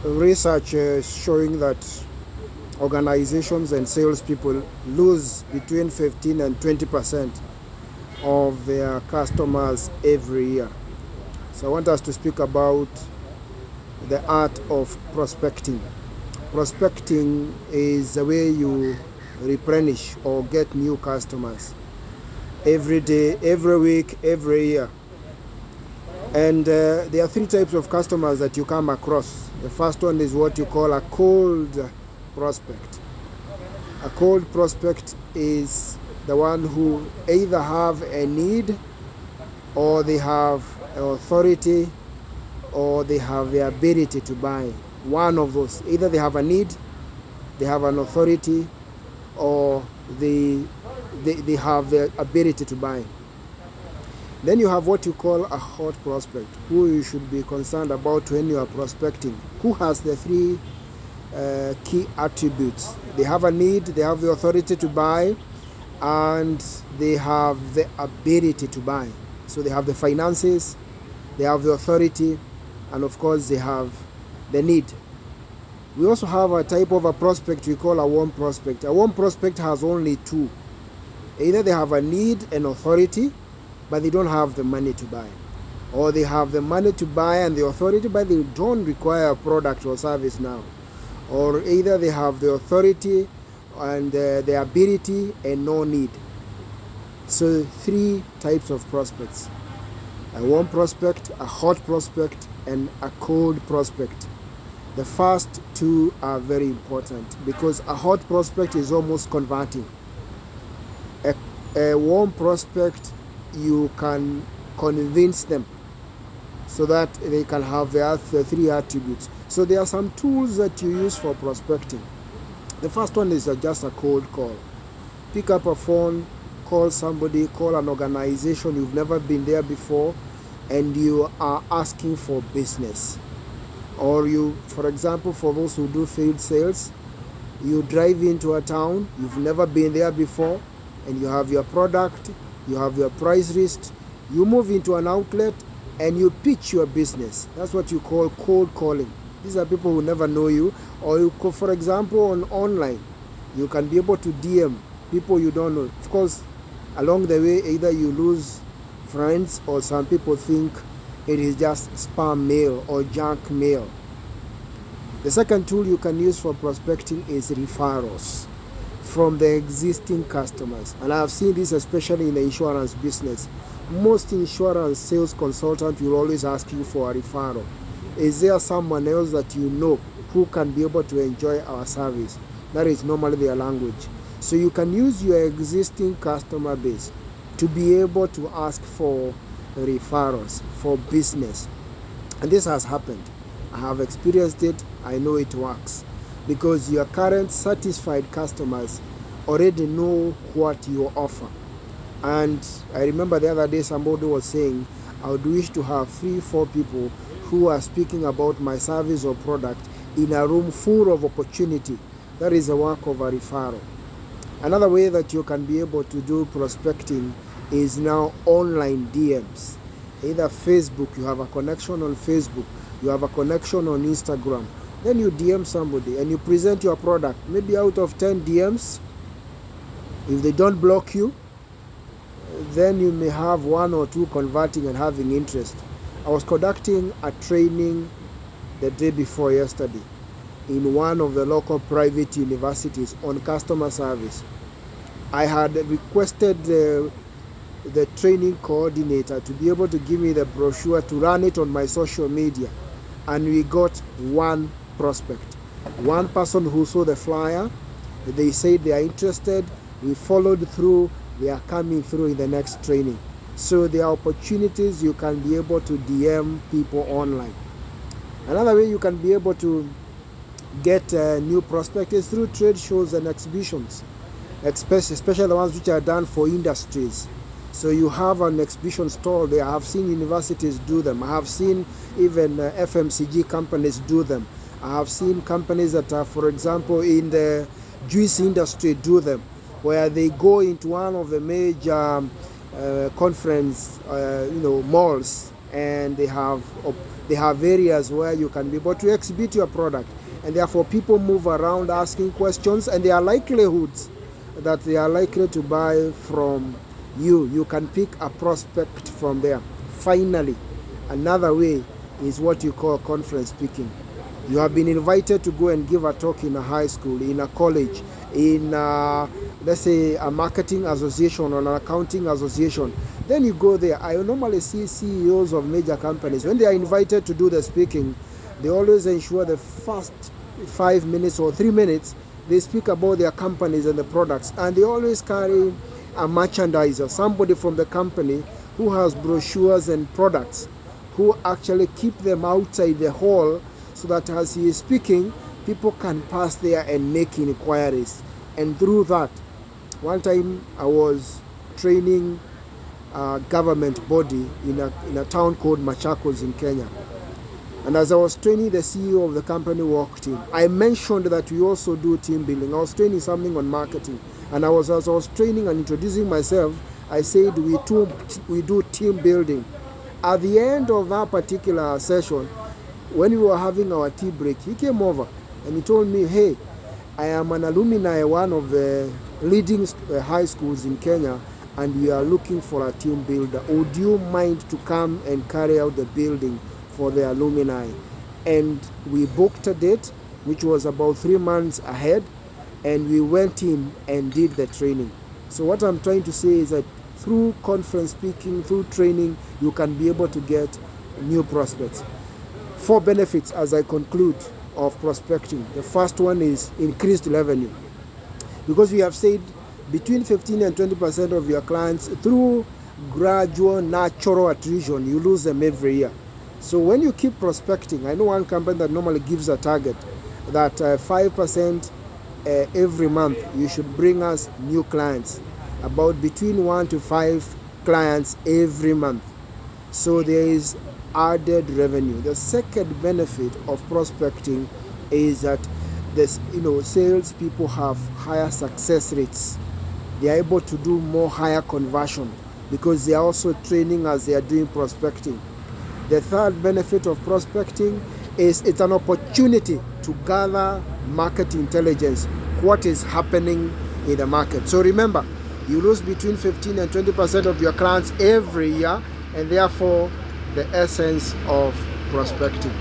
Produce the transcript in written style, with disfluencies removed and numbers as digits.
Research is showing that organizations and salespeople lose between 15 and 20% of their customers every year. So I want us to speak about the art of prospecting. Prospecting is the way you replenish or get new customers every day, every week, every year. And there are three types of customers that you come across. The first one is what you call a cold prospect. A cold prospect is the one who either have a need, or they have authority, or they have the ability to buy. One of those. Either they have a need, they have an authority, or they have the ability to buy. Then you have what you call a hot prospect, who you should be concerned about when you are prospecting, who has the three key attributes. They have a need, they have the authority to buy, and they have the ability to buy. So they have the finances, they have the authority, and of course they have the need. We also have a type of a prospect we call a warm prospect. A warm prospect has only two. Either they have a need and authority, but they don't have the money to buy. Or they have the money to buy and the authority, but they don't require a product or service now. Or either they have the authority and the ability and no need. So three types of prospects: a warm prospect, a hot prospect, and a cold prospect. The first two are very important because a hot prospect is almost converting. A warm prospect, you can convince them so that they can have the three attributes. So there are some tools that you use for prospecting. The first one is just a cold call. Pick up a phone, call somebody, call an organization you've never been there before, and you are asking for business. Or you, for example, for those who do field sales, you drive into a town, you've never been there before, and you have your product, you have your price list, you move into an outlet and you pitch your business. That's what you call cold calling. These are people who never know you. Or you could, for example, on online, you can be able to DM people you don't know. Of course, along the way, either you lose friends or some people think it is just spam mail or junk mail. The second tool you can use for prospecting is referrals from the existing customers. And I've seen this especially in the insurance business. Most insurance sales consultant will always ask you for a referral. Is there someone else that you know who can be able to enjoy our service? That is normally their language. So you can use your existing customer base to be able to ask for referrals for business. And this has happened. I have experienced it. I know it works. Because your current satisfied customers already know what you offer. And I remember the other day somebody was saying, I would wish to have 3-4 people who are speaking about my service or product in a room full of opportunity. That is the work of a referral. Another way that you can be able to do prospecting is now online DMs. Either Facebook, you have a connection on Facebook, you have a connection on Instagram. Then you DM somebody and you present your product. Maybe out of 10 DMs, if they don't block you, then you may have 1 or 2 converting and having interest. I was conducting a training the day before yesterday in one of the local private universities on customer service. I had requested the training coordinator to be able to give me the brochure to run it on my social media. And we got 1 prospect. 1 person who saw the flyer, they said they are interested, we followed through, they are coming through in the next training. So there are opportunities you can be able to DM people online. Another way you can be able to get new prospects is through trade shows and exhibitions, especially the ones which are done for industries. So you have an exhibition stall there. I have seen universities do them. I have seen even FMCG companies do them. I have seen companies that are, for example, in the juice industry do them, where they go into one of the major conference malls, and they have They have areas where you can be able to exhibit your product, and therefore people move around asking questions, and there are likelihoods that they are likely to buy from you. You can pick a prospect from there. Finally, another way is what you call conference speaking. You have been invited to go and give a talk in a high school, in a college, in let's say a marketing association or an accounting association. Then you go there. I normally see CEOs of major companies, when they are invited to do the speaking, they always ensure the first 5 minutes or 3 minutes they speak about their companies and the products, and they always carry a merchandiser, somebody from the company who has brochures and products, who actually keep them outside the hall, so that as he is speaking, people can pass there and make inquiries. And through that, one time I was training a government body in a town called Machakos in Kenya. And as I was training, the CEO of the company walked in. I mentioned that we also do team building. I was training something on marketing. And as I was training and introducing myself, I said we do team building. At the end of that particular session, when we were having our tea break, he came over and he told me, hey, I am an alumni, one of the leading high schools in Kenya, and we are looking for a team builder. Would you mind to come and carry out the building for the alumni? And we booked a date, which was about 3 months ahead, and we went in and did the training. So what I'm trying to say is that through conference speaking, through training, you can be able to get new prospects. 4 benefits as I conclude of prospecting. The first one is increased revenue, because we have said between 15 and 20% of your clients, through gradual natural attrition, you lose them every year. So when you keep prospecting, I know one company that normally gives a target that 5% every month you should bring us new clients, about between 1 to 5 clients every month. So there is added revenue. The second benefit of prospecting is that sales people have higher success rates. They are able to do more higher conversion because they are also training as they are doing prospecting. The third benefit of prospecting is it's an opportunity to gather market intelligence, what is happening in the market. So remember, you lose between 15 and 20% of your clients every year, and therefore the essence of prospecting.